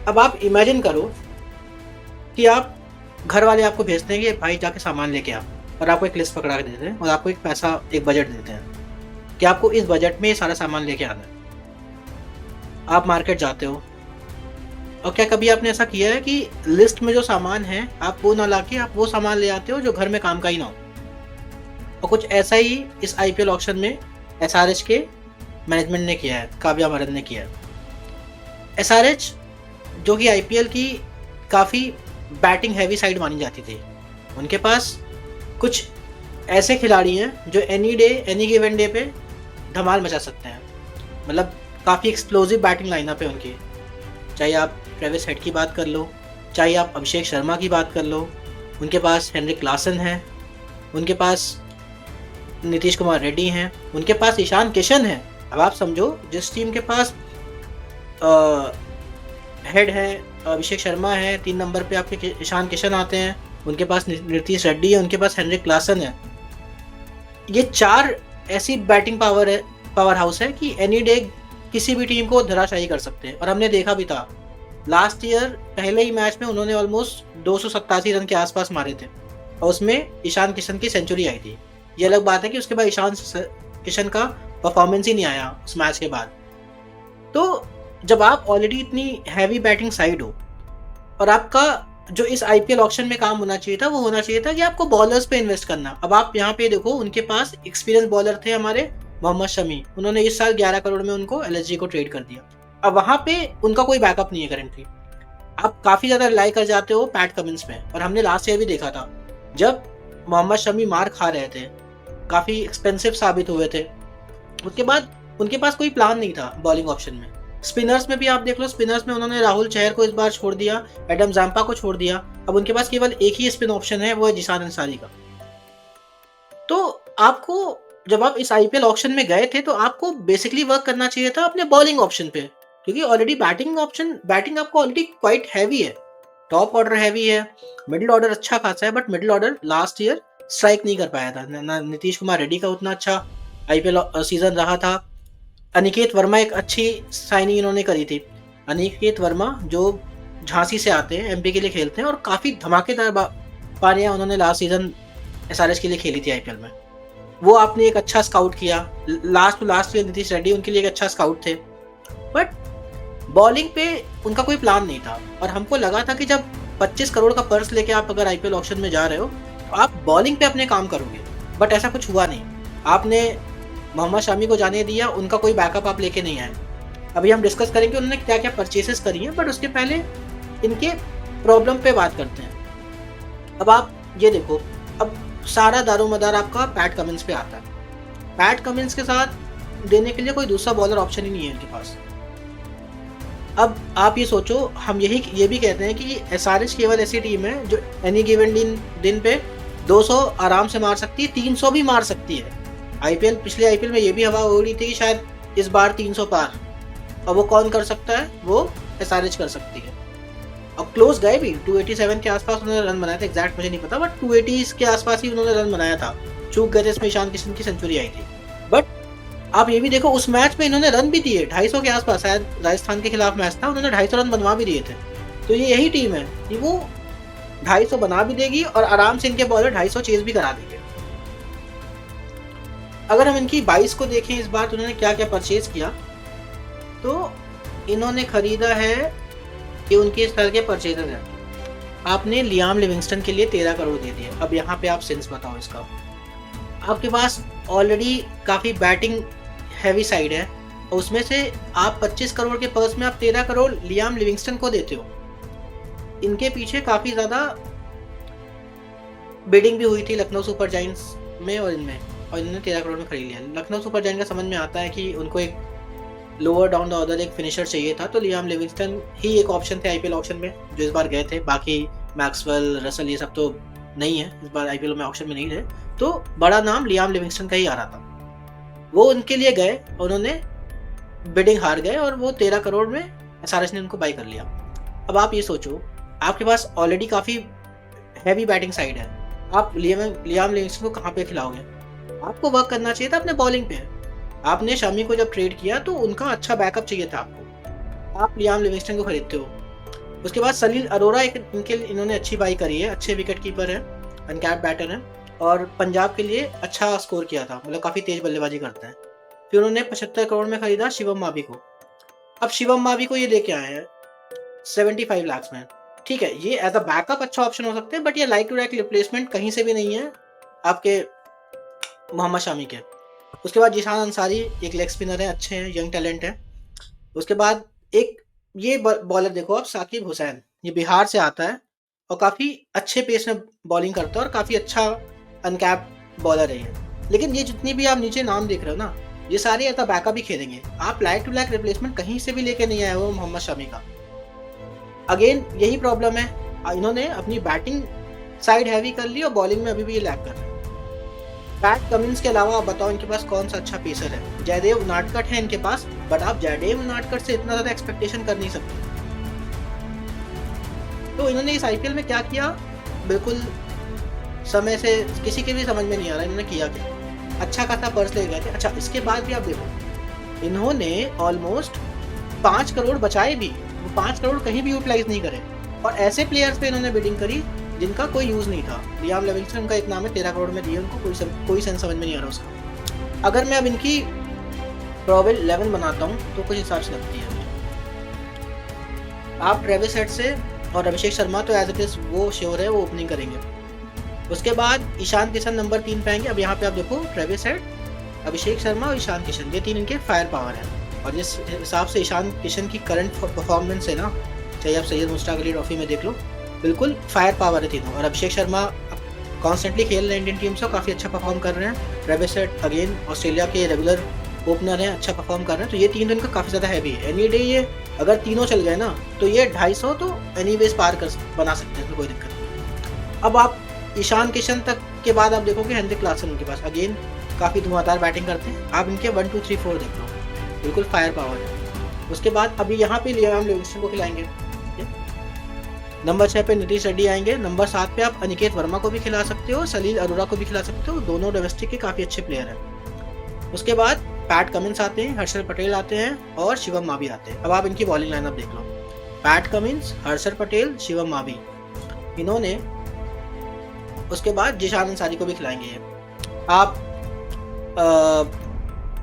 अब आप इमेजिन करो कि आप घर वाले आपको भेजते हैं कि भाई जाके सामान लेके आ, और आपको एक लिस्ट पकड़ा के देते हैं और आपको एक पैसा, एक बजट देते हैं कि आपको इस बजट में ये सारा सामान लेके आना है। आप मार्केट जाते हो और क्या कभी आपने ऐसा किया है कि लिस्ट में जो सामान है आप वो ना लाके आप वो सामान ले आते हो जो घर में काम का ही ना हो? और कुछ ऐसा ही इस आईपीएल ऑक्शन में एसआरएच के मैनेजमेंट ने किया है, काव्या मरन ने किया है। एसआरएच जो कि आईपीएल की काफ़ी बैटिंग हैवी साइड मानी जाती थी, उनके पास कुछ ऐसे खिलाड़ी हैं जो any day any given day पे धमाल मचा सकते हैं। मतलब काफ़ी एक्सप्लोसिव बैटिंग लाइनअप है उनकी। चाहे आप ट्रेविस हेड की बात कर लो, चाहे आप अभिषेक शर्मा की बात कर लो, उनके पास हेनरिक क्लासन है, उनके पास नीतीश कुमार रेड्डी हैं, उनके पास ईशान किशन है। अब आप समझो, जिस टीम के पास हेड है, अभिषेक शर्मा है, 3 नंबर पे आपके ईशान किशन आते हैं, उनके पास नीतीश रेड्डी है, उनके पास हेनरिक क्लासन है। ये 4 ऐसी बैटिंग पावर हाउस है कि एनी डे किसी भी टीम को धराशायी कर सकते हैं। और हमने देखा भी था लास्ट ईयर पहले ही मैच में उन्होंने ऑलमोस्ट 287 रन के आसपास मारे थे और उसमें ईशान किशन की सेंचुरी आई थी। ये अलग बात है कि उसके बाद ईशान किशन का परफॉर्मेंस ही नहीं आया उस मैच के बाद। तो जब आप ऑलरेडी इतनी हैवी बैटिंग साइड हो और आपका जो इस आईपीएल ऑक्शन में काम होना चाहिए था वो होना चाहिए था कि आपको बॉलर्स पे इन्वेस्ट करना। अब आप यहाँ पे देखो, उनके पास एक्सपीरियंस बॉलर थे हमारे मोहम्मद शमी, उन्होंने इस साल 11 करोड़ में उनको एलएसजी को ट्रेड कर दिया। अब वहाँ पे उनका कोई बैकअप नहीं है करेंटली। आप काफ़ी ज़्यादा रिलाई कर जाते हो पैट कमिंस पे, और हमने लास्ट ईयर भी देखा था जब मोहम्मद शमी मार खा रहे थे, काफ़ी एक्सपेंसिव साबित हुए थे, उसके बाद उनके पास कोई प्लान नहीं था बॉलिंग ऑप्शन में। स्पिनर्स में भी आप देख लो, स्पिनर्स में उन्होंने राहुल चहर को इस बार छोड़ दिया, एडम जैम्पा को छोड़ दिया। अब उनके पास केवल एक ही स्पिन ऑप्शन है, वो है जिशान अंसारी का। तो आपको, जब आप इस आईपीएल ऑप्शन में गए थे तो आपको बेसिकली वर्क करना चाहिए था अपने बॉलिंग ऑप्शन पे, क्योंकि ऑलरेडी बैटिंग आपको ऑलरेडी क्वाइट हैवी है। टॉप ऑर्डर हैवी है, मिडिल ऑर्डर अच्छा खासा है, but middle order last year strike नहीं कर पाया था। ना नीतीश कुमार रेड्डी का उतना अच्छा आईपीएल सीजन रहा था। अनिकेत वर्मा एक अच्छी साइनिंग इन्होंने करी थी। अनिकेत वर्मा जो झांसी से आते हैं, एमपी के लिए खेलते हैं, और काफ़ी धमाकेदार पारियां उन्होंने लास्ट सीजन एसआरएच के लिए खेली थी आईपीएल में। वो आपने एक अच्छा स्काउट किया। लास्ट ईयर नीतीश रेड्डी उनके लिए एक अच्छा स्काउट थे, बट बॉलिंग पे उनका कोई प्लान नहीं था। और हमको लगा था कि जब 25 करोड़ का पर्स लेके आप अगर आईपीएल ऑक्शन में जा रहे हो तो आप बॉलिंग पे अपने काम करोगे, बट ऐसा कुछ हुआ नहीं। आपने मोहम्मद शमी को जाने दिया, उनका कोई बैकअप आप लेके नहीं आए। अभी हम डिस्कस करेंगे उन्होंने क्या क्या परचेसेस करी हैं, बट उसके पहले इनके प्रॉब्लम पे बात करते हैं। अब आप ये देखो, अब सारा दारोमदार आपका पैट कमिंस पे आता है। पैट कमिंस के साथ देने के लिए कोई दूसरा बॉलर ऑप्शन ही नहीं है इनके पास। अब आप ये सोचो, हम ये भी कहते हैं कि एसआरएच केवल ऐसी टीम है जो एनी गिवन दिन पे 200 आराम से मार सकती है, 300 भी मार सकती है। पिछले आईपीएल में ये भी हवा हो रही थी कि शायद इस बार 300 पार, और वो कौन कर सकता है? वो एसआरएच कर सकती है। और क्लोज गए भी, 287 के आसपास उन्होंने रन बनाया था, एग्जैक्ट मुझे नहीं पता, बट 280 के आसपास ही उन्होंने रन बनाया था। चूक गए थे, इसमें ईशान किशन की सेंचुरी आई थी। बट आप ये भी देखो, उस मैच में इन्होंने रन भी दिए 250 के आसपास, शायद राजस्थान के खिलाफ मैच था, उन्होंने 250 रन बनवा भी दिए थे। तो ये यही टीम है कि वो 250 बना भी देगी और आराम से इनके बॉलर 250 चेज भी करा देंगे। अगर हम इनकी 22 को देखें इस बार, तो उन्होंने क्या क्या परचेज किया, तो इन्होंने खरीदा है कि उनके इस तरह के परचेजेज हैं। आपने लियाम लिविंगस्टन के लिए 13 करोड़ दे दिए। अब यहाँ पे आप सेंस बताओ इसका। आपके पास ऑलरेडी काफ़ी बैटिंग हैवी साइड है और उसमें से आप 25 करोड़ के पर्स में आप 13 करोड़ लियाम लिविंगस्टन को देते हो। इनके पीछे काफ़ी ज़्यादा बिडिंग भी हुई थी लखनऊ सुपर जायंट्स में और इनमें, और इन्होंने 13 करोड़ में खरीद लिया। लखनऊ सुपर जायंट का समझ में आता है कि उनको एक लोअर डाउन द ऑर्डर एक फिनिशर चाहिए था, तो लियाम लिविंगस्टन ही एक ऑप्शन थे आईपीएल ऑप्शन में जो इस बार गए थे। बाकी मैक्सवेल, रसल, ये सब तो नहीं है, इस बार आईपीएल में ऑप्शन में नहीं रहे, तो बड़ा नाम लियाम लिविंगस्टन का ही आ रहा था। वो उनके लिए गए, उन्होंने बिडिंग हार गए और वो 13 करोड़ में एसआरएच ने उनको बाई कर लिया। अब आप ये सोचो, आपके पास ऑलरेडी काफ़ी हैवी बैटिंग साइड है, आप लियाम लिविंगस्टन को कहाँ पे खिलाओगे? आपको वर्क करना चाहिए था अपने बॉलिंग पे। आपने शमी को जब ट्रेड किया तो उनका अच्छा बैकअप चाहिए था आपको, आप लियाम लिविंगस्टन को खरीदते हो। उसके बाद सलील अरोरा एक इन्होंने अच्छी बाई करी है, अच्छे विकेट कीपर है, अनकैप्ड बैटर है और पंजाब के लिए अच्छा स्कोर किया था, मतलब काफ़ी तेज बल्लेबाजी करते हैं। फिर उन्होंने 75 करोड़ में खरीदा शिवम मावी को। अब शिवम मावी को ये लेके आए हैं 75 लाख में। ठीक है, ये एज अ बैकअप अच्छा ऑप्शन हो सकते हैं, बट ये लाइक टू लाइक रिप्लेसमेंट कहीं से भी नहीं है आपके मोहम्मद शामी के। उसके बाद जिशान अंसारी एक लेग स्पिनर है, अच्छे हैं, यंग टैलेंट है। उसके बाद एक ये बॉलर देखो आप, साकिब हुसैन, ये बिहार से आता है और काफ़ी अच्छे पेस में बॉलिंग करता है और काफ़ी अच्छा अनकैप बॉलर है ये। लेकिन ये जितनी भी आप नीचे नाम देख रहे हो ना, ये सारे या बैकअप ही खेलेंगे, आप लाइक टू लाइक रिप्लेसमेंट कहीं से भी लेके नहीं आए हो मोहम्मद शमी का। अगेन यही प्रॉब्लम है, इन्होंने अपनी बैटिंग साइड हैवी कर ली और बॉलिंग में अभी भी ये लैग कर रहे हैं। पैट कमिंस के अलावा आप बताओ इनके पास कौन सा अच्छा पेसर है? जयदेव उनादकट है इनके पास, बट आप जयदेव उनादकट से इतना ज़्यादा एक्सपेक्टेशन कर नहीं सकते। तो इन्होंने इस आईपीएल में क्या किया, बिल्कुल समय से किसी के भी समझ में नहीं आ रहा इन्होंने किया क्या। अच्छा खासा पर्स ले गए थे। अच्छा, इसके बाद भी आप देखो, इन्होंने ऑलमोस्ट 5 करोड़ बचाए भी, वो 5 करोड़ कहीं भी यूटिलाइज नहीं करे और ऐसे प्लेयर्स पे इन्होंने बिडिंग करी जिनका कोई यूज़ नहीं था। लियाम लिविंगस्टन का एक नाम है, 13 करोड़ में दिए उनको, कोई सेंस समझ में नहीं आ रहा उसका। अगर मैं अब इनकी प्रोबेबल 11 बनाता हूँ तो कुछ हिसाब से लगती है। आप ट्रेविस हेड से और अभिषेक शर्मा तो एज इट इज़ वो श्योर है, वो ओपनिंग करेंगे। उसके बाद ईशान किशन नंबर 3 पे आएंगे। अब यहाँ पे आप देखो, ट्रेविस हेड, अभिषेक शर्मा और ईशान किशन, ये 3 इनके फायर पावर है। और जिस हिसाब से ईशान किशन की करंट परफॉर्मेंस है ना, चाहे आप सैयद मुश्ताक अली ट्रॉफी में देख लो, बिल्कुल फायर पावर है तीनों। और अभिषेक शर्मा कॉन्स्टेंटली खेल रहे हैं इंडियन टीम से, काफ़ी अच्छा परफॉर्म कर रहे हैं। ट्रेविस हेड अगेन ऑस्ट्रेलिया के रेगुलर ओपनर हैं, अच्छा परफॉर्म कर रहे हैं। तो ये 3 दिन का काफ़ी ज़्यादा हैवी है। एनी डे ये अगर तीनों चल गए ना तो ये 250 तो एनी वेज पार कर बना सकते हैं, तो कोई दिक्कत नहीं। अब आप ईशान किशन तक के बाद आप देखोगे हेनरिक क्लासन उनके पास, अगेन काफ़ी धुआंधार बैटिंग करते हैं। आप इनके 1 2 3 4 देख लो, बिल्कुल फायर पावर है। उसके बाद अभी यहाँ पे लियाम लिविंगस्टन को खिलाएंगे। नंबर 6 पे नीतीश रेड्डी आएंगे। नंबर 7 पे आप अनिकेत वर्मा को भी खिला सकते हो, सलील अरोरा को भी खिला सकते हो, दोनों डोमेस्टिक के काफ़ी अच्छे प्लेयर हैं। उसके बाद पैट कमिंस आते हैं, हर्षल पटेल आते हैं और शिवम मावी आते हैं। अब आप इनकी बॉलिंग लाइनअप देख लो, पैट कमिंस, हर्षल पटेल, शिवम मावी, इन्होंने। उसके बाद जिशान अंसारी को भी खिलाएंगे ये। आप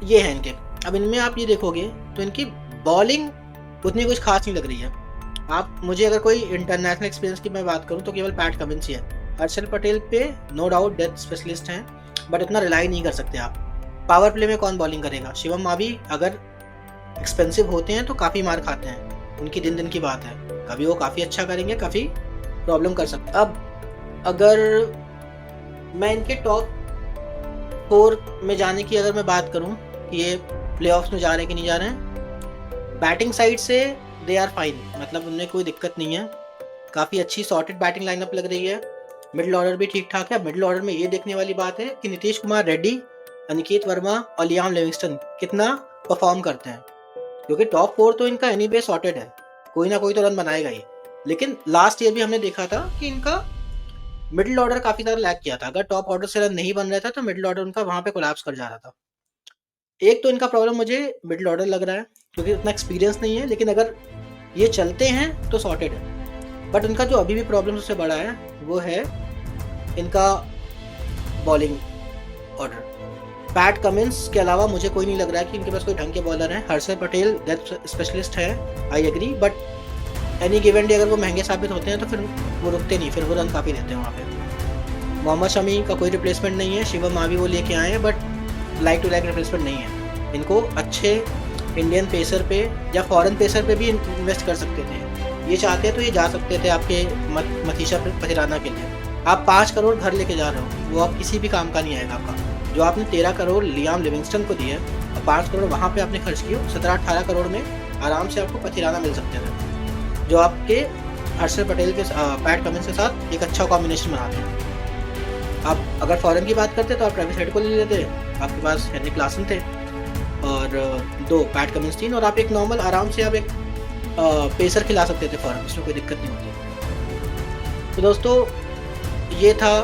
ये हैं इनके। अब इनमें आप ये देखोगे तो इनकी बॉलिंग उतनी कुछ खास नहीं लग रही है। आप मुझे अगर कोई इंटरनेशनल एक्सपीरियंस की मैं बात करूं तो केवल पैट कमिंस ही है। हर्षल पटेल पे नो डाउट डेथ स्पेशलिस्ट हैं, बट इतना रिलाई नहीं कर सकते आप। पावर प्ले में कौन बॉलिंग करेगा? शिवम मावी अगर एक्सपेंसिव होते हैं तो काफ़ी मार खाते हैं, उनकी दिन दिन की बात है। कभी वो काफ़ी अच्छा करेंगे, काफ़ी प्रॉब्लम कर सकते हैं। अब अगर मैं इनके टॉप 4 में जाने की अगर मैं बात करूं कि ये प्लेऑफ्स में जा रहे हैं कि नहीं जा रहे हैं, बैटिंग साइड से दे आर फाइन, मतलब उनमें कोई दिक्कत नहीं है। काफ़ी अच्छी सॉर्टेड बैटिंग लाइनअप लग रही है। मिडिल ऑर्डर भी ठीक ठाक है। मिडिल ऑर्डर में ये देखने वाली बात है कि नीतीश कुमार रेड्डी, अनिकेत वर्मा और लियाम लिविंगस्टन कितना परफॉर्म करते हैं, क्योंकि टॉप 4 तो इनका एनी वे सॉर्टेड है, कोई ना कोई तो रन बनाएगा ही। लेकिन लास्ट ईयर भी हमने देखा था कि इनका मिडिल ऑर्डर काफ़ी ज़्यादा लैग किया था। अगर टॉप ऑर्डर से रन नहीं बन रहा था तो मिडिल ऑर्डर उनका वहाँ पे कोलैप्स कर जा रहा था। एक तो इनका प्रॉब्लम मुझे मिडिल ऑर्डर लग रहा है, क्योंकि उतना एक्सपीरियंस नहीं है। लेकिन अगर ये चलते हैं तो सॉर्टेड है। बट उनका जो अभी भी प्रॉब्लम उससे बड़ा है वो है इनका बॉलिंग ऑर्डर। पैट कमिंस के अलावा मुझे कोई नहीं लग रहा है कि इनके पास कोई ढंग के बॉलर हैं। हर्षल पटेल डेथ स्पेशलिस्ट है, I agree, but any given day अगर वो महंगे साबित होते हैं तो फिर वो रुकते नहीं, फिर वो रन काफ़ी देते हैं वहाँ पे। मोहम्मद शमी का कोई रिप्लेसमेंट नहीं है। शिवम मावी वो लेके आए हैं, but like to like replacement नहीं है। इनको अच्छे इंडियन पेसर पे या फॉरेन पेसर पे भी इन्वेस्ट कर सकते थे। ये चाहते हैं तो ये जा सकते थे आपके मथीशा पथिराना के लिए। आप 5 करोड़ घर लेके जा रहे हो, वो आप किसी भी काम का नहीं आएगा आपका। जो आपने 13 करोड़ लियाम लिविंगस्टन को दिए और 5 करोड़ वहाँ पे आपने खर्च किए, 17-18 करोड़ में आराम से आपको पथिराना मिल सकते थे, जो आपके हर्षल पटेल के पैट कमिंस के साथ एक अच्छा कॉम्बिनेशन बनाते हैं। आप अगर फॉरेन की बात करते तो आप ट्रेविस हेड को ले लेते, आपके पास हेनरिक क्लासन थे और 2 पैट कमिंस 3, और आप एक नॉर्मल आराम से आप एक पेसर खिला सकते थे फॉरेन, उसमें कोई दिक्कत नहीं होती। तो दोस्तों ये था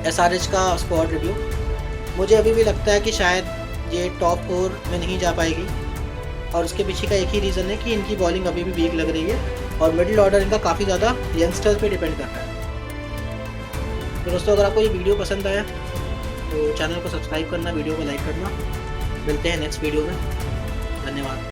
SRH का स्क्वाड रिव्यू। मुझे अभी भी लगता है कि शायद ये टॉप 4 में नहीं जा पाएगी, और उसके पीछे का एक ही रीज़न है कि इनकी बॉलिंग अभी भी वीक लग रही है। और मिडिल ऑर्डर इनका काफ़ी ज़्यादा यंगस्टर्स पे डिपेंड करता है। तो दोस्तों अगर आपको ये वीडियो पसंद आया तो चैनल को सब्सक्राइब करना, वीडियो को लाइक करना। मिलते हैं नेक्स्ट वीडियो में। धन्यवाद।